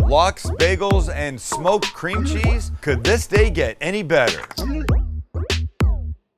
Lox, bagels, and smoked cream cheese? Could this day get any better?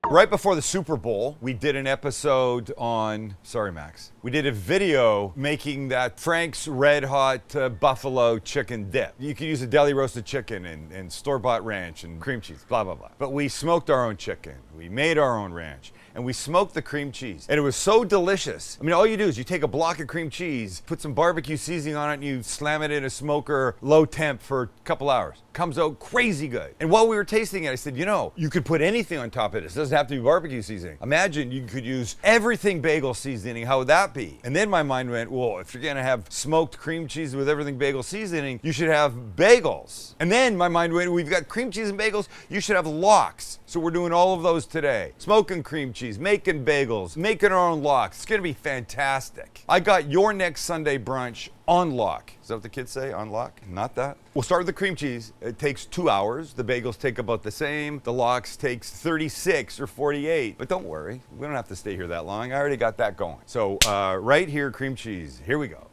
Right before the Super Bowl, we did an episode on, sorry Max, we did a video making that Frank's Red Hot Buffalo chicken dip. You could use a deli roasted chicken and store-bought ranch and cream cheese, blah, blah, blah. But we smoked our own chicken, we made our own ranch, and we smoked the cream cheese. And it was so delicious. I mean, all you do is you take a block of cream cheese, put some barbecue seasoning on it, and you slam it in a smoker, low temp for a couple hours. Comes out crazy good. And while we were tasting it, I said, you know, you could put anything on top of this. It doesn't have to be barbecue seasoning. Imagine you could use everything bagel seasoning. How would that be? And then my mind went, well, if you're gonna have smoked cream cheese with everything bagel seasoning, you should have bagels. And then my mind went, we've got cream cheese and bagels, you should have lox. So we're doing all of those today. Smoking cream cheese, making bagels, making our own lox. It's gonna be fantastic. I got your next Sunday brunch on lock. Is that what the kids say, on lock? Not that? We'll start with the cream cheese. It takes 2 hours. The bagels take about the same. The lox takes 36 or 48. But don't worry, we don't have to stay here that long. I already got that going. So right here, cream cheese. Here we go.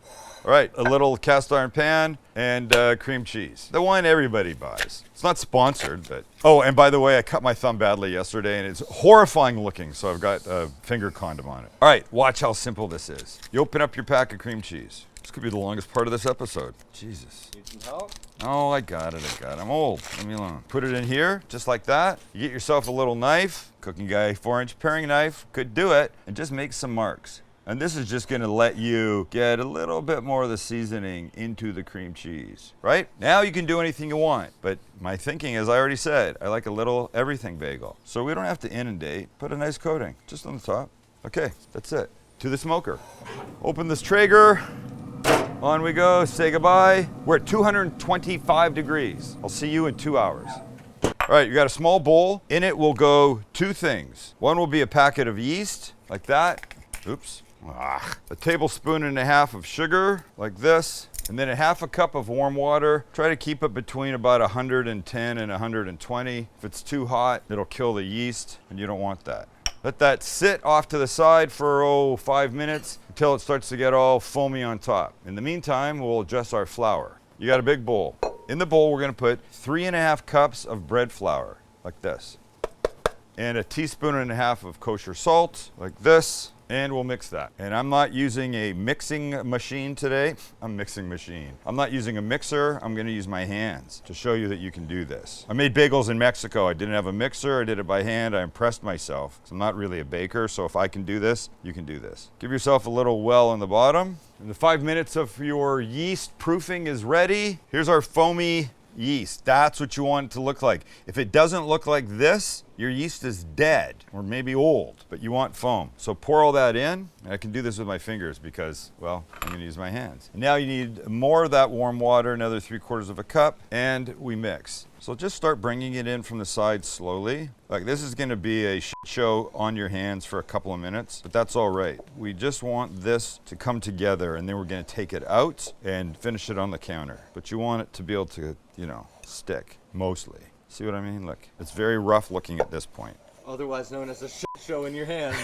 All right, a little cast iron pan and cream cheese. The one everybody buys. It's not sponsored, but... Oh, and by the way, I cut my thumb badly yesterday and it's horrifying looking, so I've got a finger condom on it. All right, watch how simple this is. You open up your pack of cream cheese. This could be the longest part of this episode. Jesus. Need some help? Oh, I got it. I'm old. Leave me alone. Put it in here, just like that. You get yourself a little knife. Cooking guy 4-inch paring knife could do it, and just make some marks. And this is just gonna let you get a little bit more of the seasoning into the cream cheese, right? Now you can do anything you want, but my thinking, as I already said, I like a little everything bagel. So we don't have to inundate, put a nice coating, just on the top. Okay, that's it. To the smoker. Open this Traeger. On we go, say goodbye. We're at 225 degrees. I'll see you in 2 hours. All right, you got a small bowl. In it will go 2 things. One will be a packet of yeast, like that. Oops. A tablespoon and a half of sugar, like this. And then a half a cup of warm water. Try to keep it between about 110 and 120. If it's too hot, it'll kill the yeast, and you don't want that. Let that sit off to the side for 5 minutes until it starts to get all foamy on top. In the meantime, we'll adjust our flour. You got a big bowl. In the bowl, we're gonna put 3.5 cups of bread flour, like this. And a teaspoon and a half of kosher salt, like this. And we'll mix that. And I'm not using a mixing machine today. I'm not using a mixer. I'm gonna use my hands to show you that you can do this. I made bagels in Mexico. I didn't have a mixer. I did it by hand. I impressed myself. I'm not really a baker, so if I can do this, you can do this. Give yourself a little well on the bottom. And the 5 minutes of your yeast proofing is ready. Here's our foamy yeast. That's what you want it to look like. If it doesn't look like this, your yeast is dead or maybe old, but you want foam. So pour all that in. And I can do this with my fingers because, well, I'm gonna use my hands. And now you need more of that warm water, another 3/4 of a cup, and we mix. So just start bringing it in from the side slowly. Like this is gonna be a shit show on your hands for a couple of minutes, but that's all right. We just want this to come together and then we're gonna take it out and finish it on the counter. But you want it to be able to, you know, stick, mostly. See what I mean? Look, it's very rough looking at this point. Otherwise known as a shit show in your hands.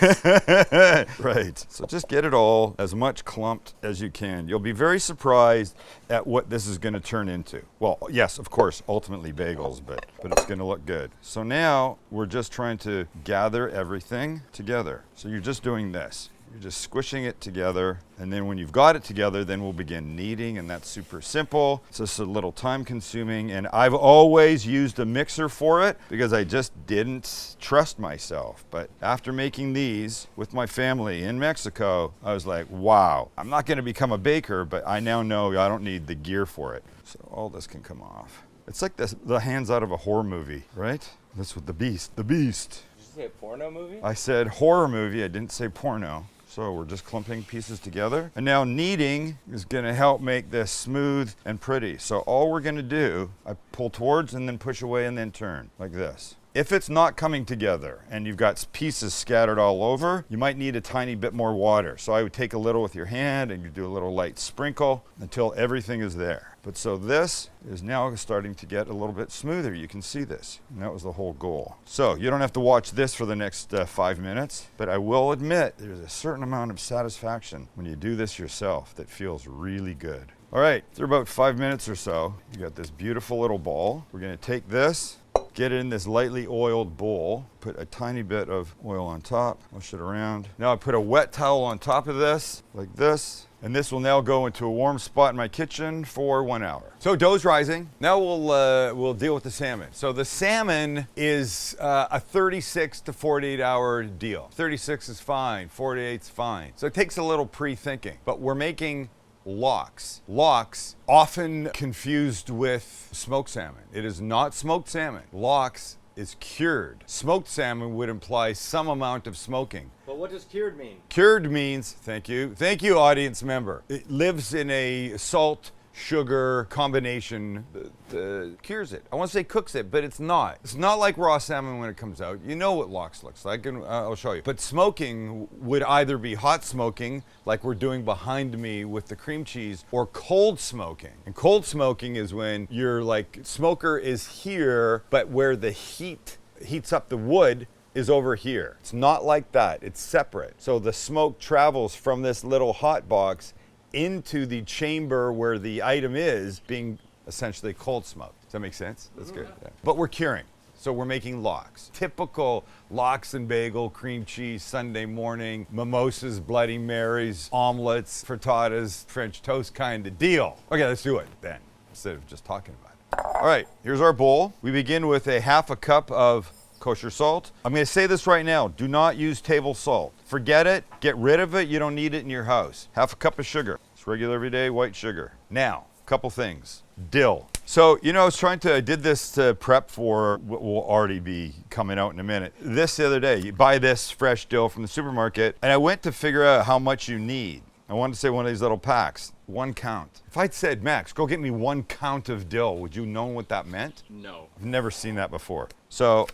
Right. So just get it all as much clumped as you can. You'll be very surprised at what this is going to turn into. Well, yes, of course, ultimately bagels, but it's going to look good. So now we're just trying to gather everything together. So you're just doing this. You're just squishing it together, and then when you've got it together, then we'll begin kneading, and that's super simple. It's just a little time consuming, and I've always used a mixer for it because I just didn't trust myself. But after making these with my family in Mexico, I was like, wow, I'm not gonna become a baker, but I now know I don't need the gear for it. So all this can come off. It's like the hands out of a horror movie, right? That's what the beast. Did you say a porno movie? I said horror movie, I didn't say porno. So we're just clumping pieces together. And now kneading is gonna help make this smooth and pretty. So all we're gonna do, I pull towards and then push away and then turn, like this. If it's not coming together and you've got pieces scattered all over, you might need a tiny bit more water. So I would take a little with your hand and you do a little light sprinkle until everything is there. But so this is now starting to get a little bit smoother. You can see this. And that was the whole goal. So you don't have to watch this for the next 5 minutes, but I will admit there's a certain amount of satisfaction when you do this yourself that feels really good. All right, after about 5 minutes or so, you got this beautiful little ball. We're gonna take this, get it in this lightly oiled bowl, put a tiny bit of oil on top, mush it around. Now I put a wet towel on top of this, like this, and this will now go into a warm spot in my kitchen for 1 hour. So dough's rising. Now we'll deal with the salmon. So the salmon is a 36 to 48 hour deal. 36 is fine, 48 is fine. So it takes a little pre-thinking, but we're making lox. Lox, often confused with smoked salmon. It is not smoked salmon. Lox is cured. Smoked salmon would imply some amount of smoking. But what does cured mean? Cured means, thank you audience member. It lives in a salt sugar combination that cures it. I want to say cooks it, but it's not. It's not like raw salmon when it comes out. You know what lox looks like, and I'll show you. But smoking would either be hot smoking, like we're doing behind me with the cream cheese, or cold smoking. And cold smoking is when your smoker is here, but where the heat heats up the wood is over here. It's not like that. It's separate. So the smoke travels from this little hot box into the chamber where the item is being essentially cold smoked. Does that make sense? That's good. Yeah. But we're curing. So we're making lox. Typical lox and bagel, cream cheese, Sunday morning, mimosas, Bloody Marys, omelets, frittatas, French toast kind of deal. Okay, let's do it then, instead of just talking about it. All right, here's our bowl. We begin with a half a cup of kosher salt. I'm going to say this right now. Do not use table salt. Forget it. Get rid of it. You don't need it in your house. Half a cup of sugar. It's regular everyday white sugar. Now, a couple things. Dill. So, I did this to prep for what will already be coming out in a minute. This the other day, you buy this fresh dill from the supermarket, and I went to figure out how much you need. I wanted to say one of these little packs, 1 count. If I'd said, Max, go get me 1 count of dill, would you know what that meant? No. I've never seen that before. So,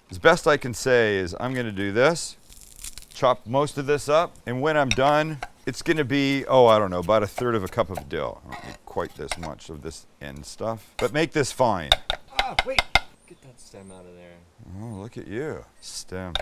as best I can say is I'm going to do this, chop most of this up, and when I'm done, it's going to be, I don't know, about 1/3 of a cup of dill. I don't need quite this much of this end stuff, but make this fine. Ah, wait. Get that stem out of there. Oh, look at you. Stem.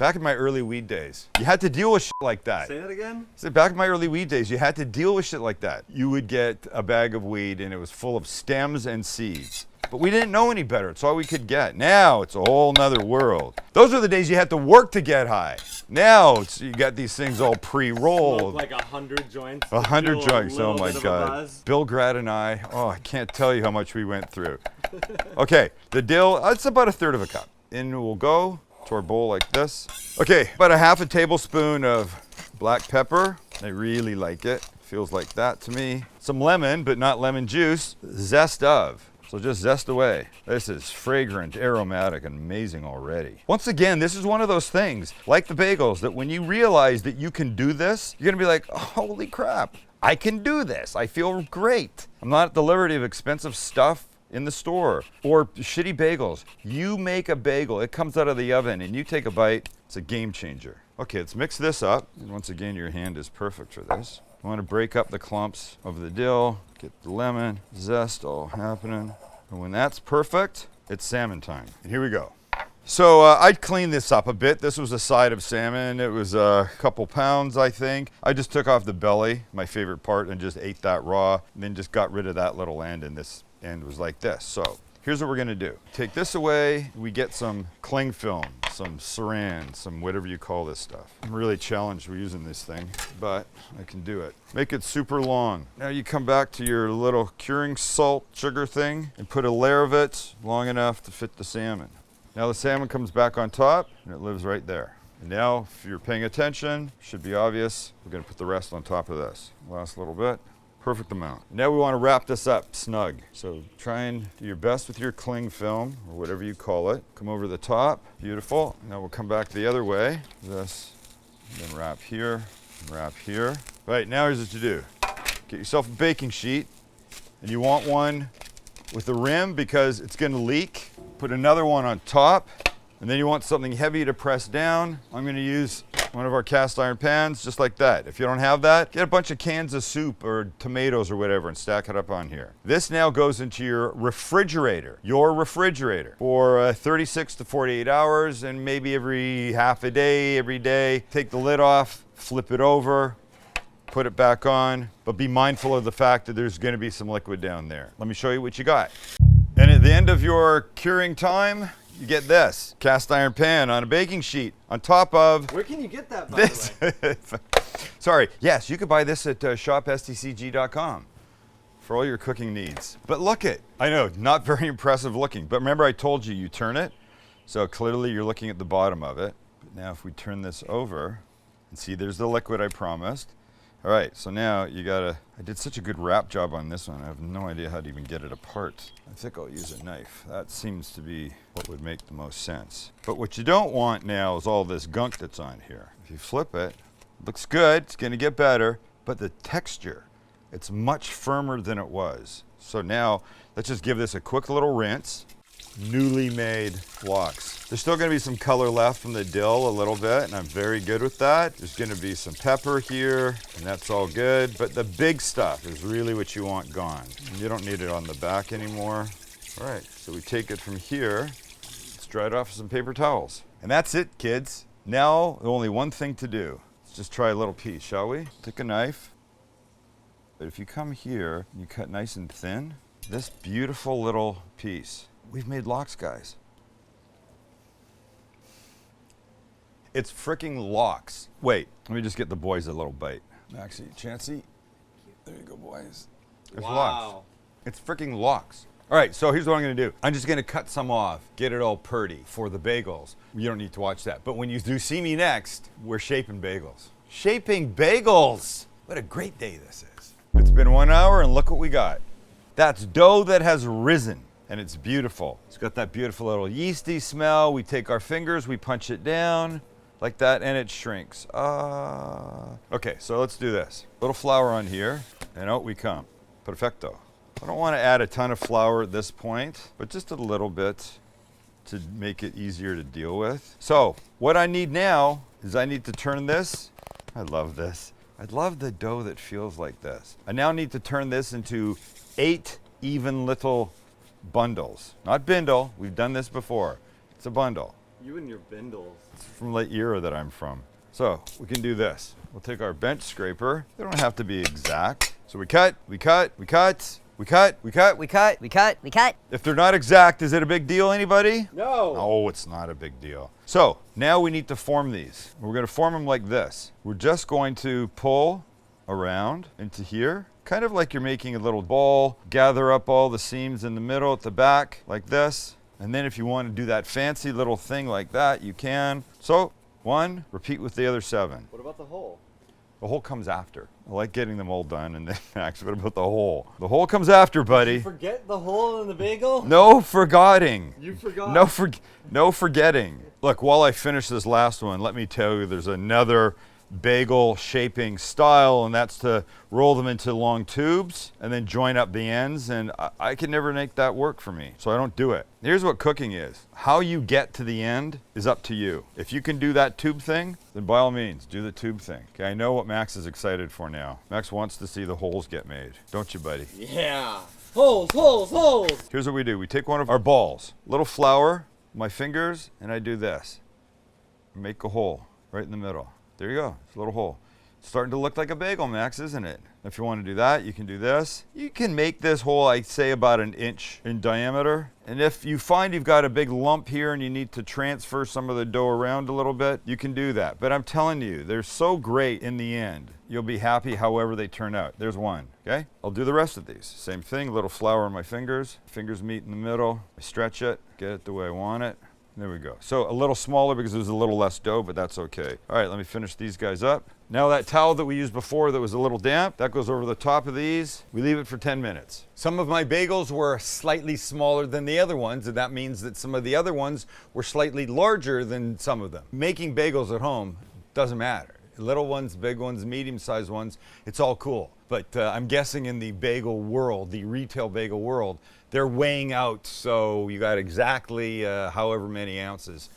Back in my early weed days, you had to deal with shit like that. Say that again? Back in my early weed days, you had to deal with shit like that. You would get a bag of weed and it was full of stems and seeds. But we didn't know any better. It's all we could get. Now it's a whole nother world. Those are the days you had to work to get high. Now you got these things all pre-rolled. Like 100 joints. 100 joints. Oh my God. Bill Grad and I I can't tell you how much we went through. Okay, the dill, it's about 1/3 of a cup. In we'll go to our bowl like this. Okay, about a half a tablespoon of black pepper. I really like it. Feels like that to me. Some lemon, but not lemon juice. Zest of. So just zest away. This is fragrant, aromatic, and amazing already. Once again, this is one of those things, like the bagels, that when you realize that you can do this, you're gonna be like, holy crap, I can do this. I feel great. I'm not at the liberty of expensive stuff in the store or shitty bagels. You make a bagel, it comes out of the oven, and you take a bite, it's a game changer. Okay, let's mix this up. And once again, your hand is perfect for this. I want to break up the clumps of the dill, get the lemon, zest all happening. And when that's perfect, it's salmon time. And here we go. So I'd clean this up a bit. This was a side of salmon. It was a couple pounds, I think. I just took off the belly, my favorite part, and just ate that raw, and then just got rid of that little end, and this end was like this. So here's what we're gonna do. Take this away, we get some cling film, some saran, some whatever you call this stuff. I'm really challenged with using this thing, but I can do it. Make it super long. Now you come back to your little curing salt sugar thing and put a layer of it long enough to fit the salmon. Now the salmon comes back on top and it lives right there. And now, if you're paying attention, should be obvious, we're gonna put the rest on top of this. Last little bit. Perfect amount. Now we want to wrap this up snug. So try and do your best with your cling film, or whatever you call it. Come over the top, beautiful. Now we'll come back the other way. This, then wrap here, and wrap here. Right, now here's what you do. Get yourself a baking sheet, and you want one with a rim because it's gonna leak. Put another one on top, And then you want something heavy to press down. I'm gonna use one of our cast iron pans, just like that. If you don't have that, get a bunch of cans of soup or tomatoes or whatever and stack it up on here. This now goes into your refrigerator for 36 to 48 hours, and maybe every half a day, every day. Take the lid off, flip it over, put it back on, but be mindful of the fact that there's gonna be some liquid down there. Let me show you what you got. And at the end of your curing time, you get this cast iron pan on a baking sheet on top of Where can you get that, by this. the way? Sorry, yes, you could buy this at shopstcg.com for all your cooking needs. But look it, I know, not very impressive looking, but remember I told you, you turn it, so clearly you're looking at the bottom of it. But now if we turn this over, and see there's the liquid I promised. All right, so now you gotta, I did such a good wrap job on this one, I have no idea how to even get it apart. I think I'll use a knife. That seems to be what would make the most sense. But what you don't want now is all this gunk that's on here. If you flip it, looks good, it's gonna get better, but the texture, it's much firmer than it was. So now, let's just give this a quick little rinse. Newly made lox. There's still gonna be some color left from the dill a little bit, and I'm very good with that. There's gonna be some pepper here, and that's all good, but the big stuff is really what you want gone. You don't need it on the back anymore. All right, so we take it from here, let's dry it off with some paper towels. And that's it, kids. Now, only one thing to do. Let's just try a little piece, shall we? Take a knife, but if you come here, and you cut nice and thin, this beautiful little piece, we've made lox, guys. It's freaking lox. Wait, let me just get the boys a little bite. Maxie, Chancey, there you go, boys. It's lox. It's freaking lox. All right, so here's what I'm gonna do. I'm just gonna cut some off, get it all purty for the bagels. You don't need to watch that, but when you do see me next, we're shaping bagels. Shaping bagels! What a great day this is. It's been 1 hour and look what we got. That's dough that has risen. And it's beautiful. It's got that beautiful little yeasty smell. We take our fingers, we punch it down like that, and it shrinks. Okay, so let's do this. Little flour on here, and out we come. Perfecto. I don't want to add a ton of flour at this point, but just a little bit to make it easier to deal with. So what I need now is I need to turn this. I love this. I love the dough that feels like this. I now need to turn this into 8 even little bundles. Not bindle, we've done this before. It's a bundle. You and your bindles. It's from the era that I'm from. So we can do this. We'll take our bench scraper. They don't have to be exact. So we cut, we cut, we cut, we cut, we cut, We cut, we cut, we cut. If they're not exact, is it a big deal, anybody? No. No, it's not a big deal. So now we need to form these. We're gonna form them like this. We're just going to pull around into here, kind of like you're making a little ball, gather up all the seams in the middle at the back like this. And then if you want to do that fancy little thing like that, you can. So 1, repeat with the other 7. What about the hole? The hole comes after. I like getting them all done and then actually, what about the hole? The hole comes after, buddy. Forget the hole in the bagel? No forgetting. You forgot. No forgetting. Look, while I finish this last one, let me tell you there's another bagel shaping style, and that's to roll them into long tubes and then join up the ends, and I can never make that work for me, so I don't do it. Here's what cooking is. How you get to the end is up to you. If you can do that tube thing, then by all means, do the tube thing. Okay, I know what Max is excited for now. Max wants to see the holes get made. Don't you, buddy? Yeah. Holes, holes, holes. Here's what we do. We take one of our balls, little flour, my fingers, and I do this. Make a hole right in the middle. There you go, it's a little hole. It's starting to look like a bagel, Max, isn't it? If you want to do that, you can do this. You can make this hole, I'd say, about 1 inch in diameter. And if you find you've got a big lump here and you need to transfer some of the dough around a little bit, you can do that. But I'm telling you, they're so great in the end. You'll be happy however they turn out. There's one, okay? I'll do the rest of these. Same thing, a little flour on my fingers. Fingers meet in the middle. I stretch it, get it the way I want it. There we go. So a little smaller because there's a little less dough, but that's okay. All right, let me finish these guys up. Now that towel that we used before that was a little damp, that goes over the top of these. We leave it for 10 minutes. Some of my bagels were slightly smaller than the other ones, and that means that some of the other ones were slightly larger than some of them. Making bagels at home doesn't matter. Little ones, big ones, medium-sized ones, it's all cool. But I'm guessing in the bagel world, the retail bagel world, they're weighing out, so you got exactly however many ounces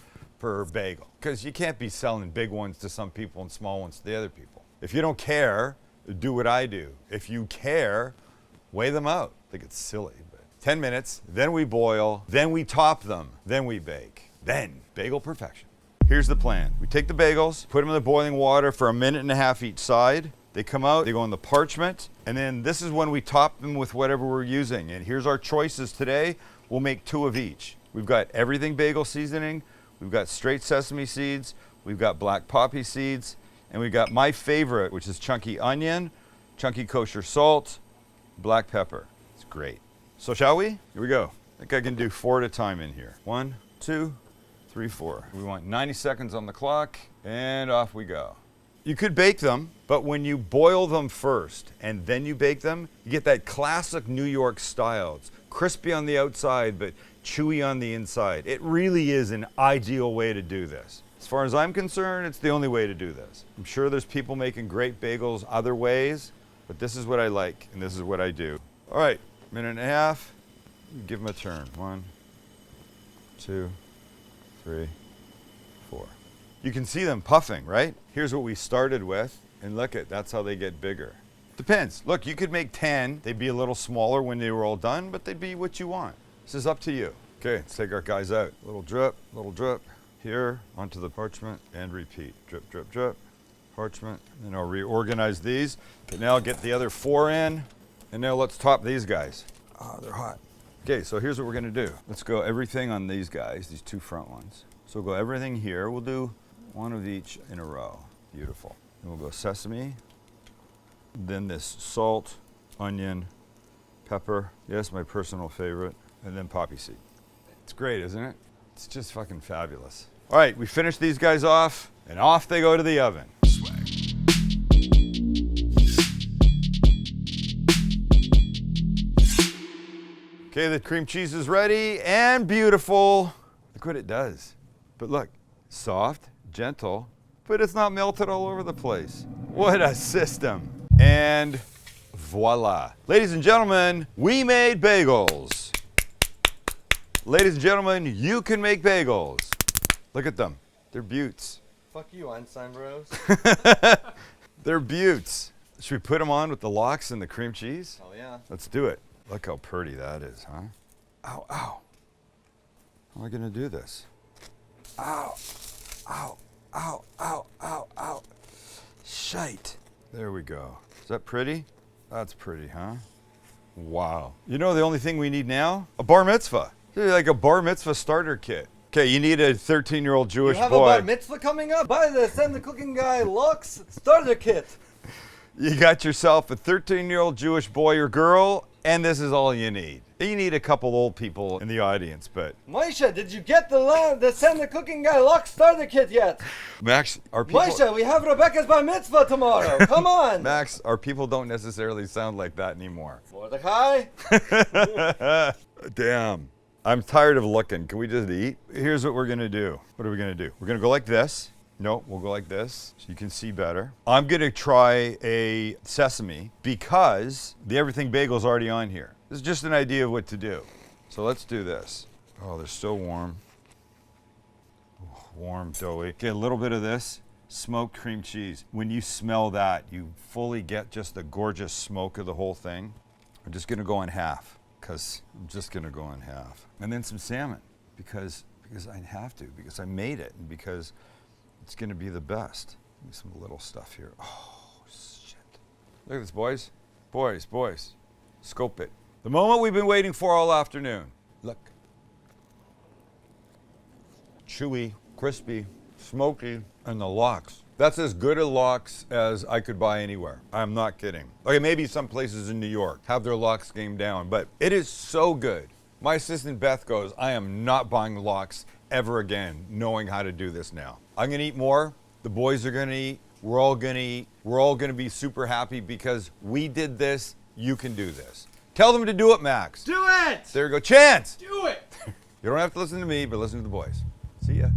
per bagel. Because you can't be selling big ones to some people and small ones to the other people. If you don't care, do what I do. If you care, weigh them out. I think it's silly, but 10 minutes, then we boil, then we top them, then we bake. Then, bagel perfection. Here's the plan. We take the bagels, put them in the boiling water for 1.5 minutes each side. They come out, they go in the parchment, and then this is when we top them with whatever we're using. And here's our choices today. We'll make 2 of each. We've got everything bagel seasoning, we've got straight sesame seeds, we've got black poppy seeds, and we've got my favorite, which is chunky onion, chunky kosher salt, black pepper. It's great. So shall we? Here we go. I think I can do 4 at a time in here. 1, 2, 3, 4. We want 90 seconds on the clock, and off we go. You could bake them, but when you boil them first and then you bake them, you get that classic New York style. It's crispy on the outside, but chewy on the inside. It really is an ideal way to do this. As far as I'm concerned, it's the only way to do this. I'm sure there's people making great bagels other ways, but this is what I like, and this is what I do. All right, 1.5 minutes. Give them a turn. 1, 2, 3, 4. You can see them puffing, right? Here's what we started with, and look at, that's how they get bigger. Depends. Look, you could make 10. They'd be a little smaller when they were all done, but they'd be what you want. This is up to you. Okay, let's take our guys out. Little drip, here, onto the parchment, and repeat. Drip, drip, drip, parchment, and then I'll reorganize these. Okay, now I'll get the other 4 in, and now let's top these guys. Oh, they're hot. Okay, so here's what we're gonna do. Let's go everything on these guys, these 2 front ones. So we'll go everything here. We'll do 1 of each in a row. Beautiful. Then we'll go sesame, then this salt, onion, pepper. Yes, my personal favorite. And then poppy seed. It's great, isn't it? It's just fucking fabulous. All right, we finish these guys off, and off they go to the oven. Okay, the cream cheese is ready and beautiful. Look what it does. But look, soft, gentle, but it's not melted all over the place. What a system. And voila. Ladies and gentlemen, we made bagels. Ladies and gentlemen, you can make bagels. Look at them. They're beauts. Fuck you, Einstein Bros. They're beauts. Should we put them on with the lox and the cream cheese? Oh yeah. Let's do it. Look how pretty that is, huh? Ow, ow. How am I gonna do this? Ow, ow, ow, ow, ow, ow. Shite. There we go. Is that pretty? That's pretty, huh? Wow. You know the only thing we need now? A bar mitzvah. Like a bar mitzvah starter kit. Okay, you need a 13-year-old Jewish You have boy. a bar mitzvah coming up? Buy the Send the Cooking Guy Lux starter kit. You got yourself a 13-year-old Jewish boy or girl, and this is all you need. You need a couple old people in the audience, but... Moshe, did you get the Send the Cooking Guy Lux starter kit yet? Max, our people... Moshe, we have Rebecca's bar mitzvah tomorrow. Come on. Max, our people don't necessarily sound like that anymore. Mordecai? Damn. I'm tired of looking. Can we just eat? Here's what we're gonna do. What are we gonna do? We're gonna go like this. No, we'll go like this so you can see better. I'm gonna try a sesame because the everything bagel's already on here. This is just an idea of what to do. So let's do this. Oh, they're still warm. Warm, doughy. Okay, a little bit of this smoked cream cheese. When you smell that, you fully get just the gorgeous smoke of the whole thing. I'm just gonna go in half because I'm just gonna go in half. And then some salmon because I have to, because I made it and because it's gonna be the best. Give me some little stuff here. Oh, shit. Look at this, boys. Boys. Scope it. The moment we've been waiting for all afternoon. Look. Chewy, crispy, smoky, and the lox. That's as good a lox as I could buy anywhere. I'm not kidding. Okay, maybe some places in New York have their lox game down, but it is so good. My assistant Beth goes, I am not buying lox ever again, knowing how to do this now. I'm gonna eat more. The boys are gonna eat. We're all gonna eat. We're all gonna be super happy because we did this. You can do this. Tell them to do it, Max. Do it! There you go. Chance! Do it! You don't have to listen to me, but listen to the boys. See ya.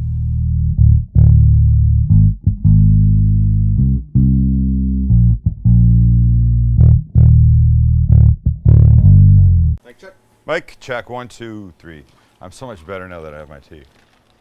Mic check. Mike, check. 1, 2, 3. I'm so much better now that I have my tea.